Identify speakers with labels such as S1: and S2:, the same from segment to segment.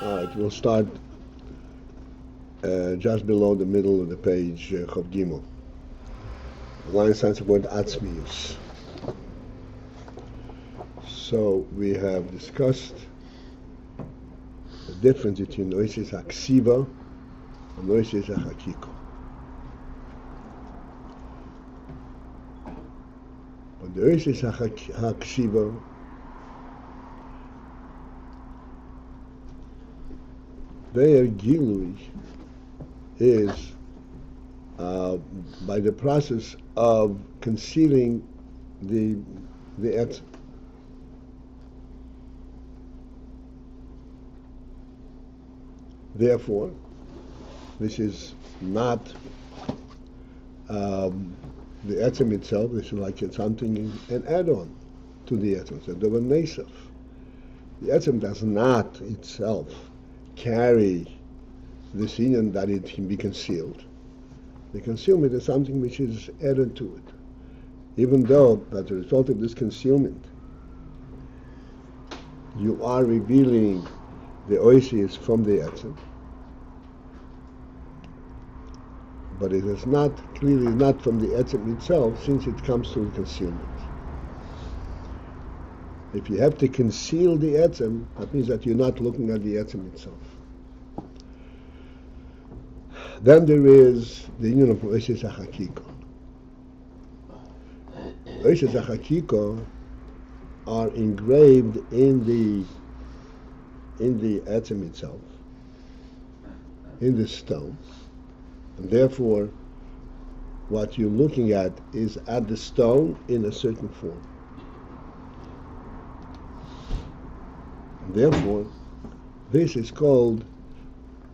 S1: All right, we'll start just below the middle of the page, Chav Gimel. The line starts with Atzmius. So we have discussed the difference between Oisis HaKsiva and Oisis HaHakiko. But the Oisis HaKsiva their Gilui is by the process of concealing the etzem. Therefore, this is not the etzem itself. This is like it's something an add-on to the etzem. So the nesaf. The etzem does not itself carry this union that it can be concealed. The concealment is something which is added to it. Even though, as a result of this concealment, you are revealing the oisis from the etzem, but it is not, clearly not from the etzem itself, since it comes through concealment. If you have to conceal the etzem, that means that you're not looking at the etzem itself. Then there is the union of Oisis HaHakiko. Oisis HaHakiko are engraved in the etzem itself, in the stone, and therefore what you're looking at is at the stone in a certain form. And therefore, this is called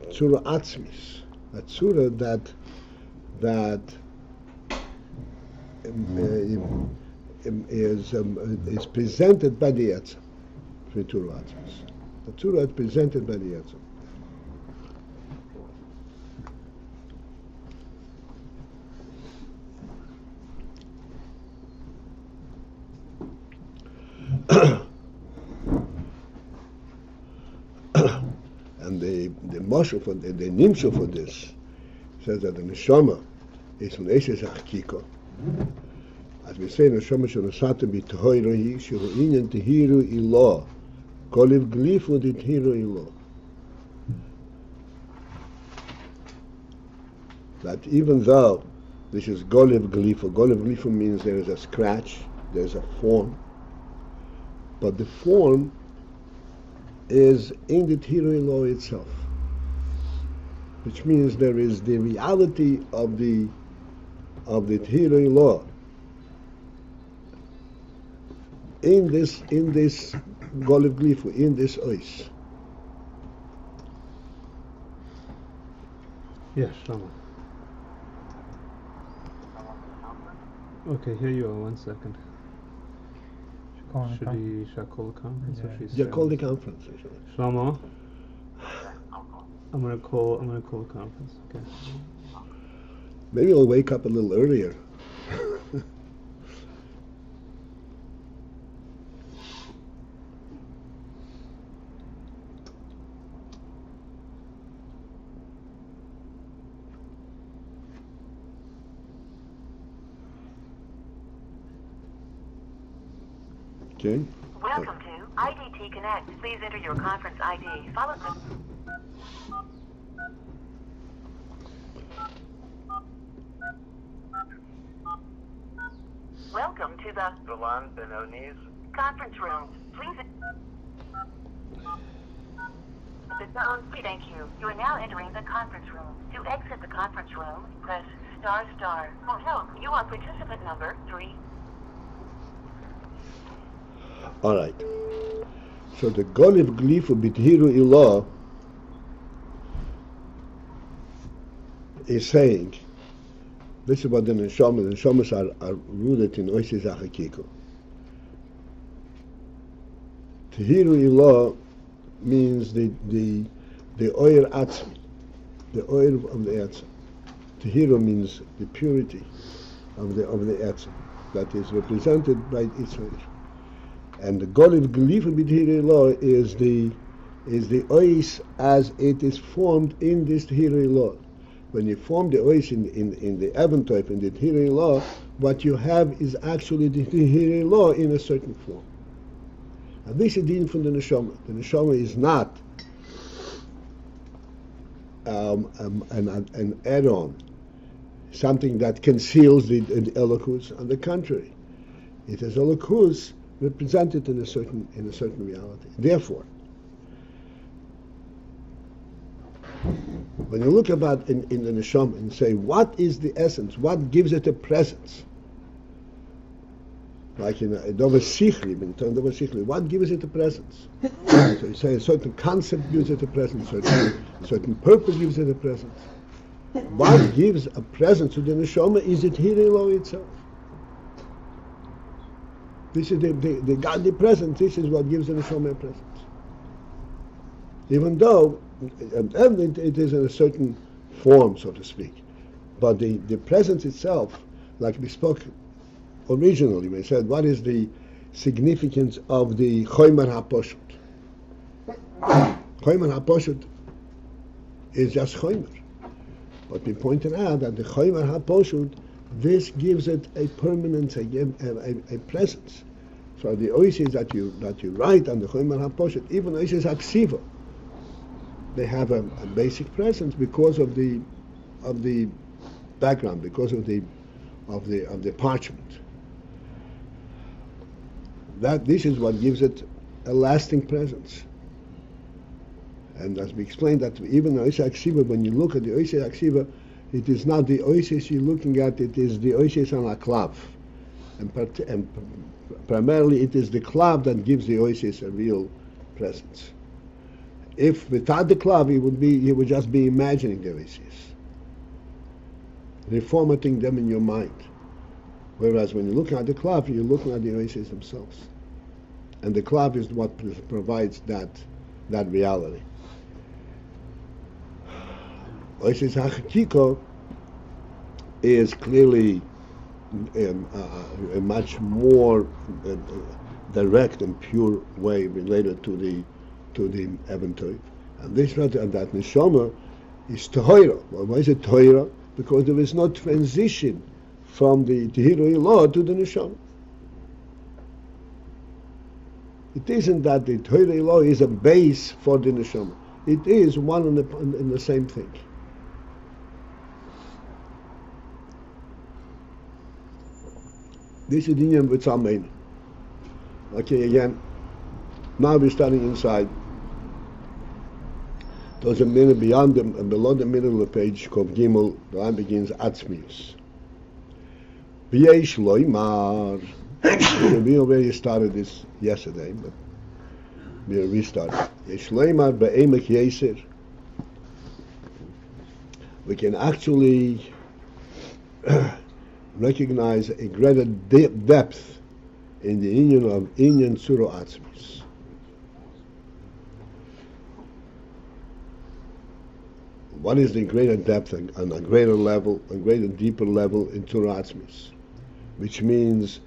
S1: Tzura Atzmis, a tzura that is presented by the etzem. The tzura is presented by the etzem. And the moshe for the nimshu for this says that the neshama is an Oisis HaHakiko. As we say, neshama shonasata b'tohirahi shehu inyan tehiru ilo koliv glifu d'tehiru ilo. That even though this is goliv glifu means there is a scratch, there's a form, but the form is in the Tehiru Ilo itself, which means there is the reality of the Tehiru Ilo in this Goliv Glifu, in this Ois.
S2: Yes, Shlomo. Okay, here you are. 1 second. Should I call the conference?
S3: Yeah.
S2: Or she's
S1: Yeah, call the conference.
S2: Shlomo. I'm gonna call the conference. Okay.
S1: Maybe I'll wake up a little earlier. Okay.
S4: Welcome to IDT Connect. Please enter your conference ID, followed by... Welcome to the
S5: Sivan Benoni's
S4: conference room. Please... Thank you. You are now entering the conference room. To exit the conference room, press **. For help, you are participant number 3.
S1: All right. So the Goliv Glifu B'Tehiru Ilo is saying, this is about the neshamas. The neshamas are rooted in Oisis HaHakiko. Tehiru Ilo means the oir atzmi, the oil of the etzem. Tehiru means the purity of the etzem that is represented by Israel. And the Goliv Glifu B'Tehiru Ilo is the is the ois as it is formed in this Tehirei law. When you form the ois in the Eventoif, in the Tehirei law, what you have is actually the Tehirei law in a certain form. And this is the din from the neshama. The neshama is not an add-on, something that conceals the elokus. On the contrary, it is elokus represented in a certain reality. Therefore, when you look about in the neshama and say, what is the essence? What gives it a presence? Like in Dover Sichli, what gives it a presence? So you say a certain concept gives it a presence, certain purpose gives it a presence. What gives a presence to the neshama is it Tehirei law itself. This is the godly presence. This is what gives the neshama a presence. Even though it is in a certain form, so to speak, but the presence itself, like we spoke originally, we said, what is the significance of the Chomer HaPoshut? Chomer HaPoshut is just Chomer. But we pointed out that the Chomer HaPoshut, this gives it a permanence, a presence. So the oises that you write on the Chomer HaPoshut, even oises HaKsiva, they have a basic presence because of the background, because of the parchment. This is what gives it a lasting presence. And as we explained, that even Oisei Aksiva, when you look at the Oisei Aksiva, it is not the Oises you're looking at, it is the Oises on a klav. And primarily it is the klav that gives the Oises a real presence. If without the klav, you would just be imagining the Oises, reformatting them in your mind. Whereas when you're looking at the klav, you're looking at the oises themselves. And the klav is what provides that reality. Oises HaChakiko is clearly a much more direct and pure way related to the Eventoif. And this and that neshama is Tehira. Well, why is it Tehira? Because there is no transition from the Tehirei law to the neshama. It isn't that the Tehirei law is a base for the neshama. It is one and the same thing. This is the Inyan V'Tzamein. Okay, again, now we're starting inside. There's a minute beyond below the middle of the page, Kov Gimel, the line begins Atzmius. Beis Loimar. We already started this yesterday, but we'll restart. Yesh Loimar Be'emek Yeser. We can actually recognize a greater depth in the union of Inyan Tzuro Atzmius. What is the greater depth on a greater level, a greater deeper level in Tzuro Atzmius? Which means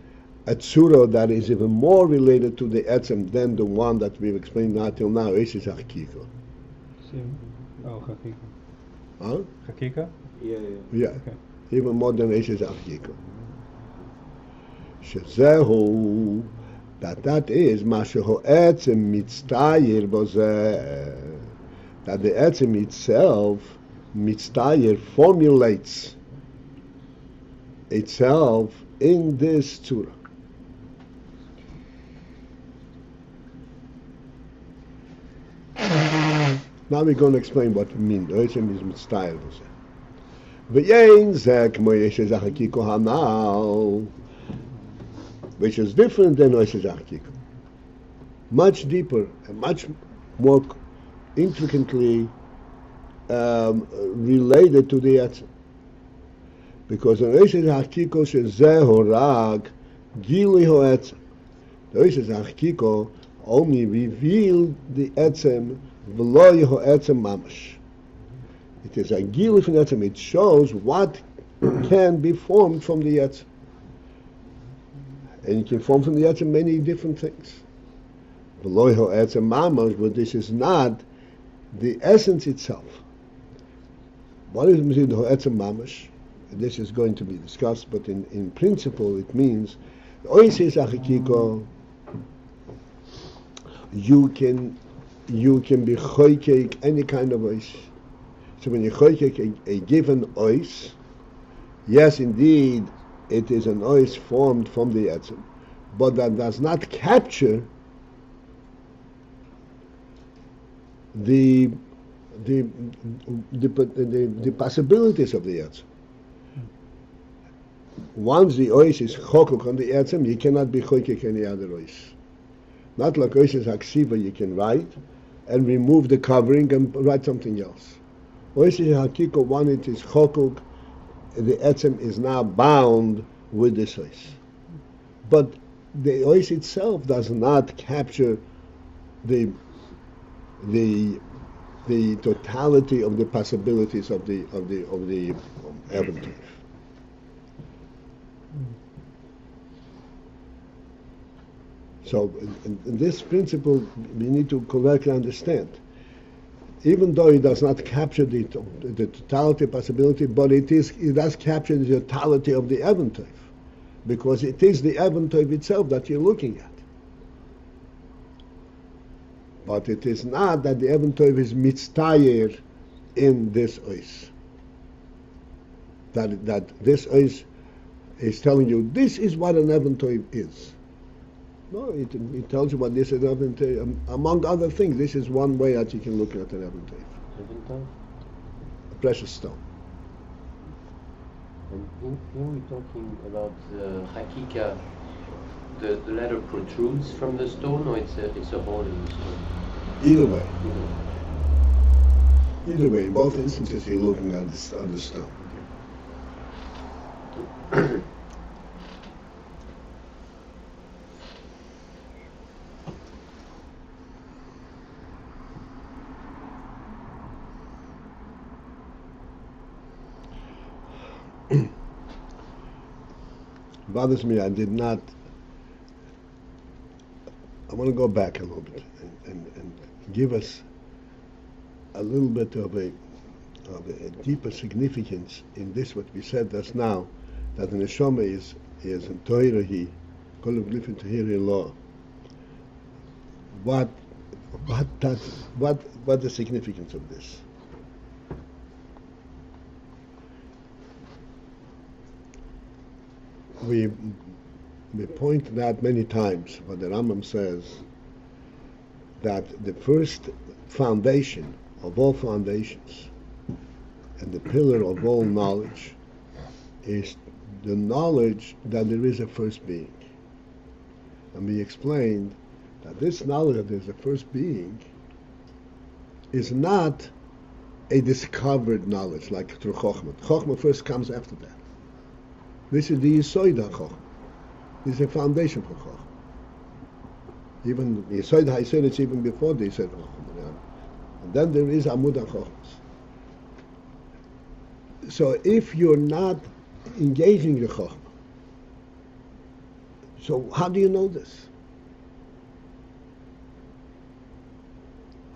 S1: a Tzuro that is even more related to the Etzem than the one that we've explained until now, Eishes HaChakiko.
S2: Oh, Chakika.
S1: Huh?
S2: Chakika?
S1: Yeah.
S2: Okay.
S1: Even more than Eishes HaChakiko. Shezehu, that is, Masheho Etzem Mitztayir Bozeh. That the Etzem itself, Mitztayir, formulates itself in this Tzura. Now we're going to explain what we mean. The Etzem is Mitztayir. V'yein zeh k'mo Yeshes HaChakiko Hanal, which is different than Yeshes HaChakiko. Much deeper and much more intricately related to the Etzem. Because in Yeshes HaChakiko shezeh horag gili ho'etzem. The Yeshes HaChakiko only revealed the Etzem v'lo yeho'etzem mamash. It is a gili from Etzem. It shows what can be formed from the Etzem. And you can form from the Etzem many different things. V'loiho etzem mamash, but this is not the essence itself. What is the etzem mamash? This is going to be discussed, but in principle it means ois is achikiko. You can be choykek any kind of ois. So when you choykek a given ois, yes, indeed, it is an ois formed from the etzem, but that does not capture the possibilities of the etzem. Once the ois is chokuk on the etzem, you cannot be choykek any other ois. Not like ois is haksiva, you can write and remove the covering and write something else. Ois is hakiko, one it is chokuk, the etzem is now bound with this ois. But the ois itself does not capture the totality of the possibilities of the Evan. So in this principle we need to correctly understand. Even though it does not capture the totality possibility, but it does capture the totality of the Evan, because it is the Evan itself that you're looking at. But it is not that the Evan is mitztayer in this ois. That this ois is telling you this is what an Evan is. No, it tells you what this is Evan. Among other things, this is one way that you can look at an Evan. A precious stone.
S3: And here we're talking about hakika. The letter protrudes from the stone, or it's a hole in the stone?
S1: Either way. Either way, in both instances you're looking at the stone. Bothers me, I want to go back a little bit and give us a little bit of a deeper significance in this, what we said just now, that the neshama is in Torah, kol glifin Torah law. What the significance of this? We point out many times what the Rambam says, that the first foundation of all foundations and the pillar of all knowledge is the knowledge that there is a first being. And we explained that this knowledge that there is a first being is not a discovered knowledge like through Chokhmah. Chokhmah first comes after that. This is the Yisoid HaChokhmah. This is a foundation for Chokhmah. Even the Yisoid HaYisoid, it's even before the Yisoid HaChokhmah. And then there is Amud HaChokhmah. So if you're not engaging the Chokhmah, so how do you know this?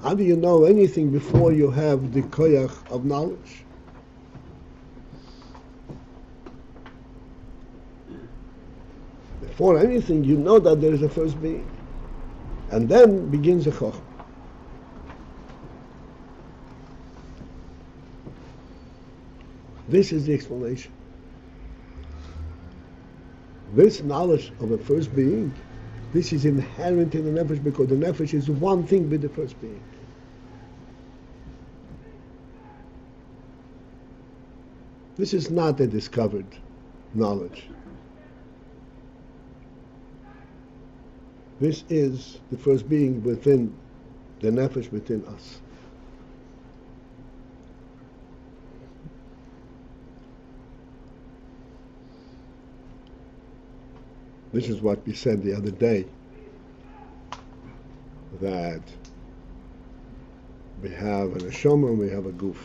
S1: How do you know anything before you have the koyach of knowledge? Before anything, you know that there is a first being. And then begins the Chokhmah. This is the explanation. This knowledge of a first being, this is inherent in the nefesh, because the nefesh is one thing with the first being. This is not a discovered knowledge. This is the first being within the nefesh, within us. This is what we said the other day, that we have an neshama and we have a guf.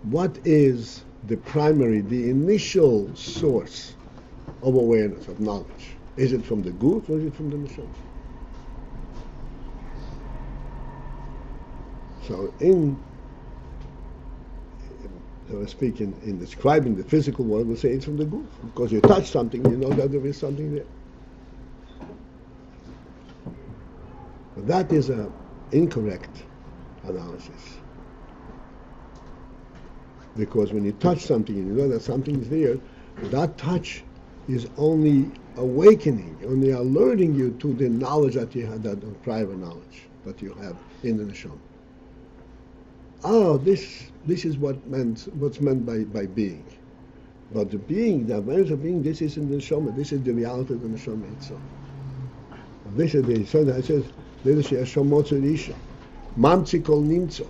S1: What is the primary, the initial source of awareness, of knowledge. Is it from the guf or is it from the neshama? So so to speak, in describing the physical world, we'll say it's from the guf. Because you touch something, you know that there is something there. But that is an incorrect analysis. Because when you touch something and you know that something is there, that touch is only awakening, only alerting you to the knowledge that you had, that prior knowledge that you have in the neshama. Oh, this is what's meant by being. But the being, the awareness of being, this is in the neshama. This is the reality of the neshama itself. This is the so that it says, Mamtzi kol nimtzo.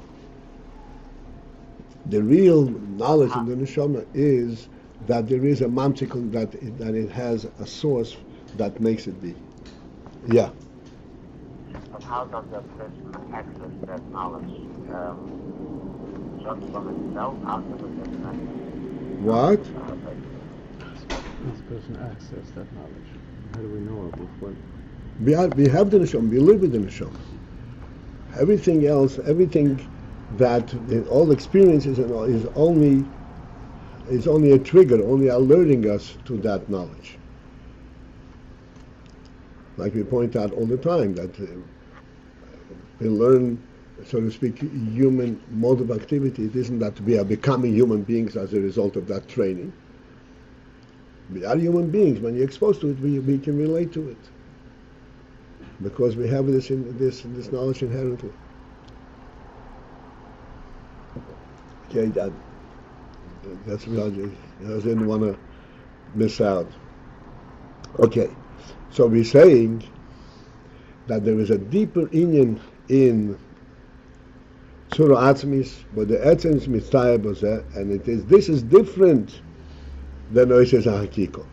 S1: The real knowledge of the neshama is that there is a mamtzi, that it has a source that makes it be. Yeah.
S5: But how does that person access that knowledge? Just from itself, after the person
S1: What?
S2: This person access that knowledge. How do we know it? With what?
S1: We have the neshama. We live with the neshama. Everything else, everything that all experiences is only a trigger, only alerting us to that knowledge. Like we point out all the time, that we learn, so to speak, human mode of activity. It isn't that we are becoming human beings as a result of that training. We are human beings. When you're exposed to it, we can relate to it, because we have this knowledge inherently. Okay, that's what I didn't want to miss out. Okay, so we're saying that there is a deeper inyan in Tzura Atzmis, but the Etzem is Mitzvah Bozeh, and this is different than Oises HaHakiko.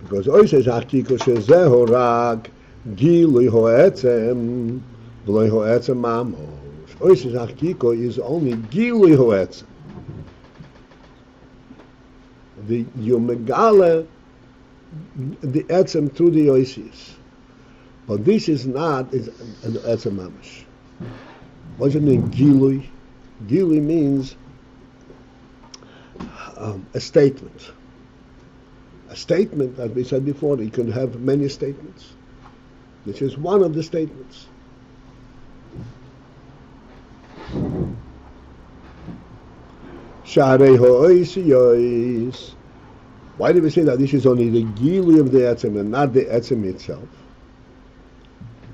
S1: Because Oises HaHakiko Shezeh Horag Gilui Ho'etzem V'loi Ho'etzem Mamo. Oises HaHakiko is only Gilui Ho'etzem. You megale the Etzem through the Oises. But this is not an Etzem Mamash. What does it mean, Gilui? Gilui means a statement. A statement, as we said before, you can have many statements. This is one of the statements. Sharei ho'ois. Why do we say that this is only the Gilui of the Etzem and not the Etzem itself?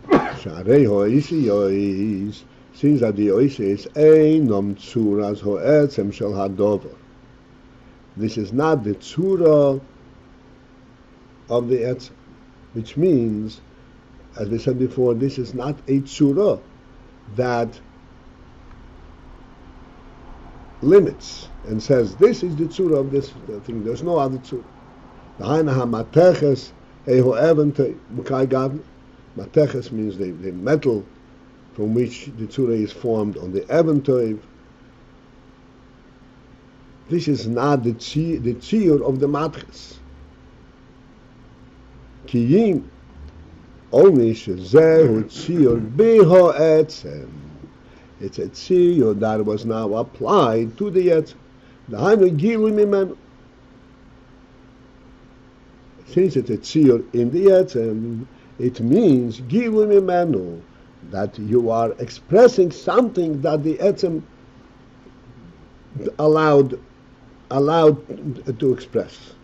S1: Sharei ho'ois. Since that the Ois is Einom Tzuras Ho'etzem Shel Hadover. This is not the Tzura of the Etzem, which means, as we said before, this is not a Tzura that limits and says, this is the Tzura of this thing, there's no other Tzura. Mateches means the metal from which the Tzura is formed on the Eventoiv. This is not the Tziyur of the Matches. Kiyim only Shezehu Tziyur Biho Etzem. It's a Tziyur that was now applied to the Etzem. The Hainu Gilu Mimenu. Since it's a Tziyur in the Etzem, it means Gilu Mimenu, that you are expressing something that the Etzem allowed to express.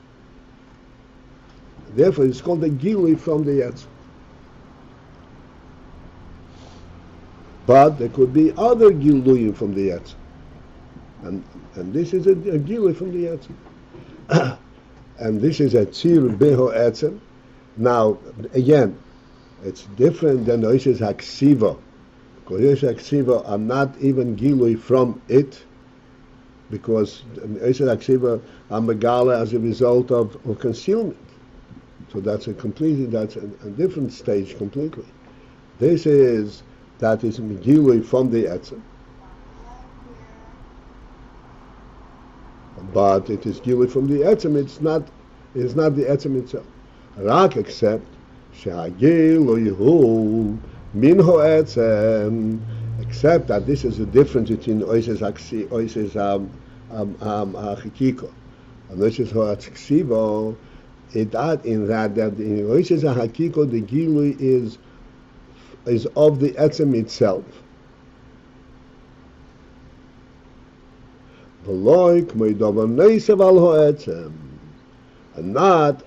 S1: Therefore, it's called the Gilui from the Etzem. But there could be other Giluyim from the Etzem. And this is a Gilui from the Etzem. And this is a Tzir Beho Etzem. Now, again, it's different than Oises HaKsiva. Because Oises HaKsiva are not even Gilui from it, because Oises HaKsiva are Megala as a result of concealment. So that's a different stage completely. This is, that is Gilui from the Etzem. But it is Gilui from the Etzem, it's not It's not the etzem itself. Rak except shehagil lo yehul min ho'etzem. Except that this is the difference between oises hachikiko and oises ho'atsivo. In that in oises hachikiko the gilui is of the etzem itself. And not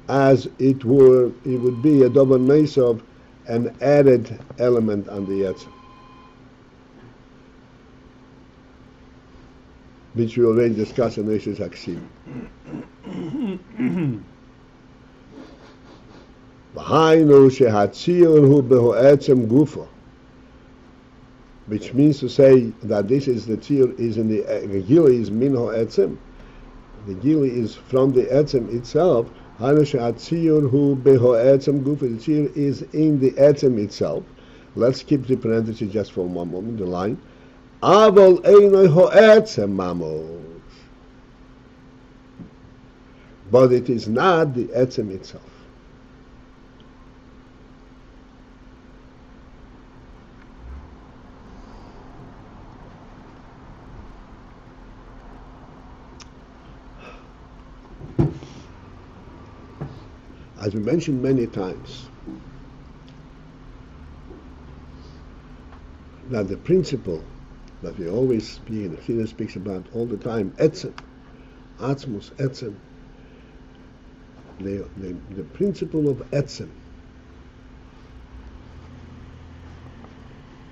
S1: as it would be a double of an added element on the etzem, which we already discussed in Oishis Haksim. Which means to say that this is the tzir is in the gili is min ho'etzem. The gili is from the etzem itself. The tzir is in the etzem itself. Let's keep the parenthesis just for one moment. The line. Avol einoi ho'etzem mamos. But it is not the etzem itself. As we mentioned many times, that the principle that we always speak, and Chassidus speaks about all the time, etzem, atzmus, etzem, the principle of etzem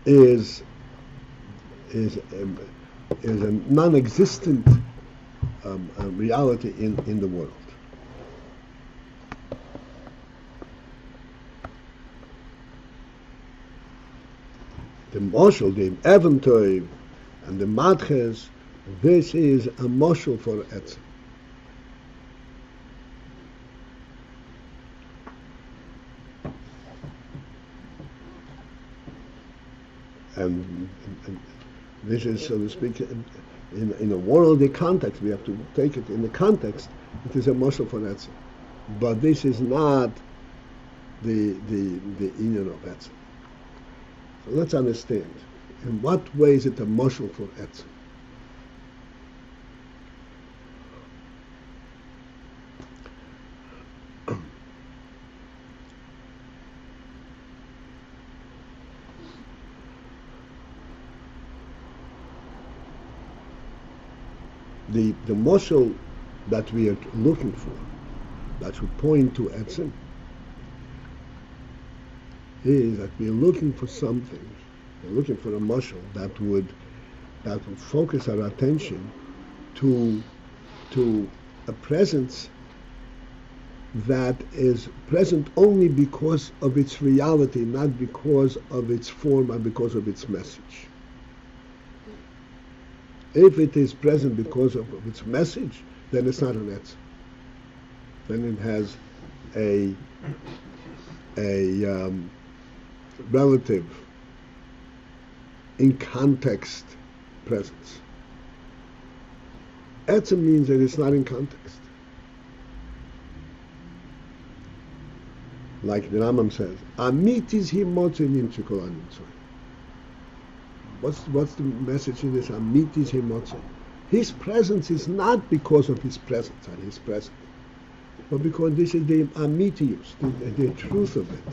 S1: is a non-existent reality in the world. The moshel, the eventoy, and the madches, this is a moshel for etzem. And this is, so to speak, in a worldly context, we have to take it in the context, it is a moshel for etzem. But this is not the union of etzem. So let's understand, in what way is it a moshel for etzem? The moshel that we are looking for, that would point to etzem, is that we're looking for something. We're looking for a moshel that would focus our attention to a presence that is present only because of its reality, not because of its form and because of its message. If it is present because of its message, then it's not an etzem. Then it has a relative, in context presence. Etzem means that it's not in context. Like the Rambam says, Amitis himotze nimtzu kol animtzoi. What's the message in this? Amitis himotze. His presence is not because of his presence and his presence, but because this is the amitius, the truth of it.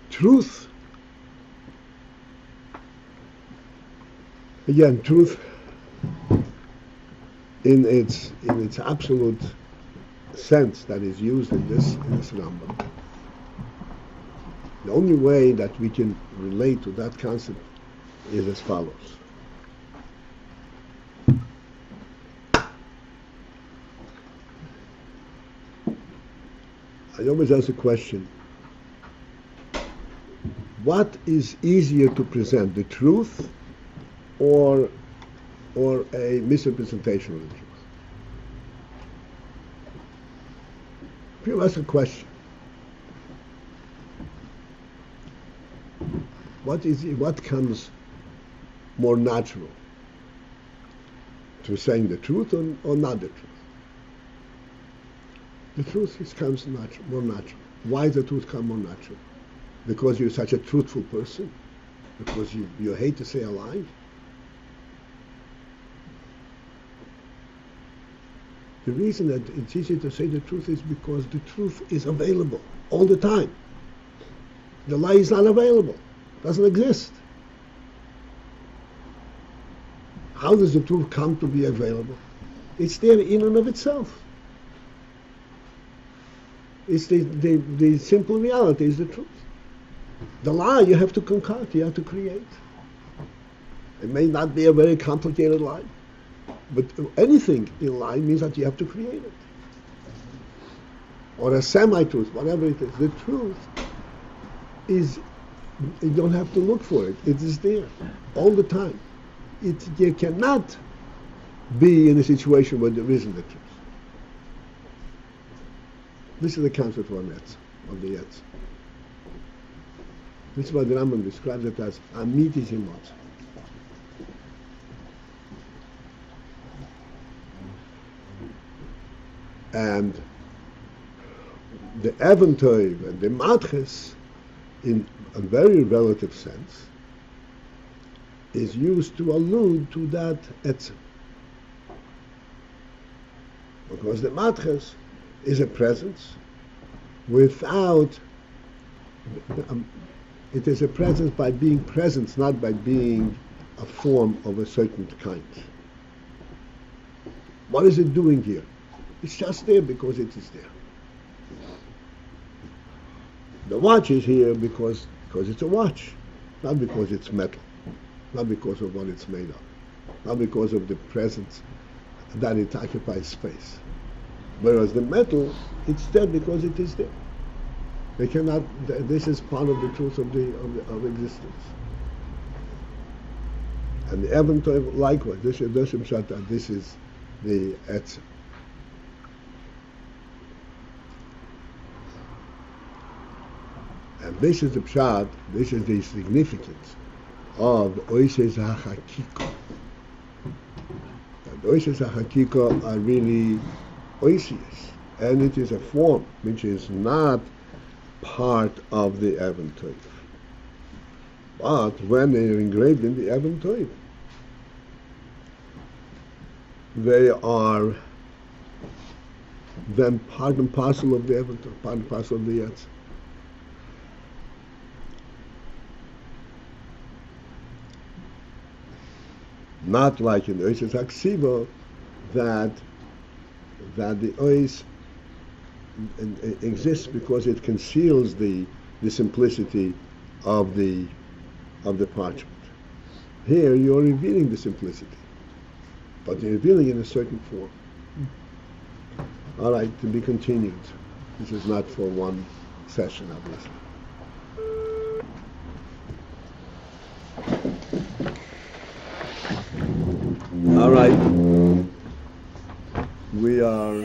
S1: Truth, again, truth in its absolute sense that is used in this Rambam. The only way that we can relate to that concept is as follows. I always ask the question, what is easier to present, the truth or a misrepresentation of the truth? If you ask a question, what comes more natural? to saying the truth or not the truth. The truth comes more natural. Why does the truth come more natural? Because you're such a truthful person? Because you hate to say a lie? The reason that it's easy to say the truth is because the truth is available all the time. The lie is not available, doesn't exist. How does the truth come to be available? It's there in and of itself. It's the simple reality is the truth. The lie you have to concoct, you have to create. It may not be a very complicated lie, but anything in lie means that you have to create it. Or a semi-truth, whatever it is. The truth is, you don't have to look for it. It is there all the time. You cannot be in a situation where there isn't the truth. This is the concept of the Yetz. This is what the Rambam describes it as Amiti Zimot. And the Eventoiv and the Matches, in a very relative sense, is used to allude to that Etzem. Because the Matches is a presence without, it is a presence by being presence, not by being a form of a certain kind. What is it doing here? It's just there because it is there. The watch is here because it's a watch, not because it's metal, not because of what it's made of, not because of the presence that it occupies space. Whereas the metal, it's there because it is there. They cannot. This is part of the truth of existence. And the Eventoiv likewise. This is the Etzem. And this is the pshat. This is the significance of Oises HaChakiko. And Oises HaChakiko are really oisius, and it is a form which is not part of the Eventoiv. But when they are engraved in the Eventoiv, they are then part and parcel of the Eventoiv, part and parcel of the Yetz. Not like in the Oises HaKsiva that the ois exists because it conceals the simplicity of the parchment. Here you're revealing the simplicity, but you're revealing it in a certain form. All right, to be continued. This is not for one session, obviously. All right. We are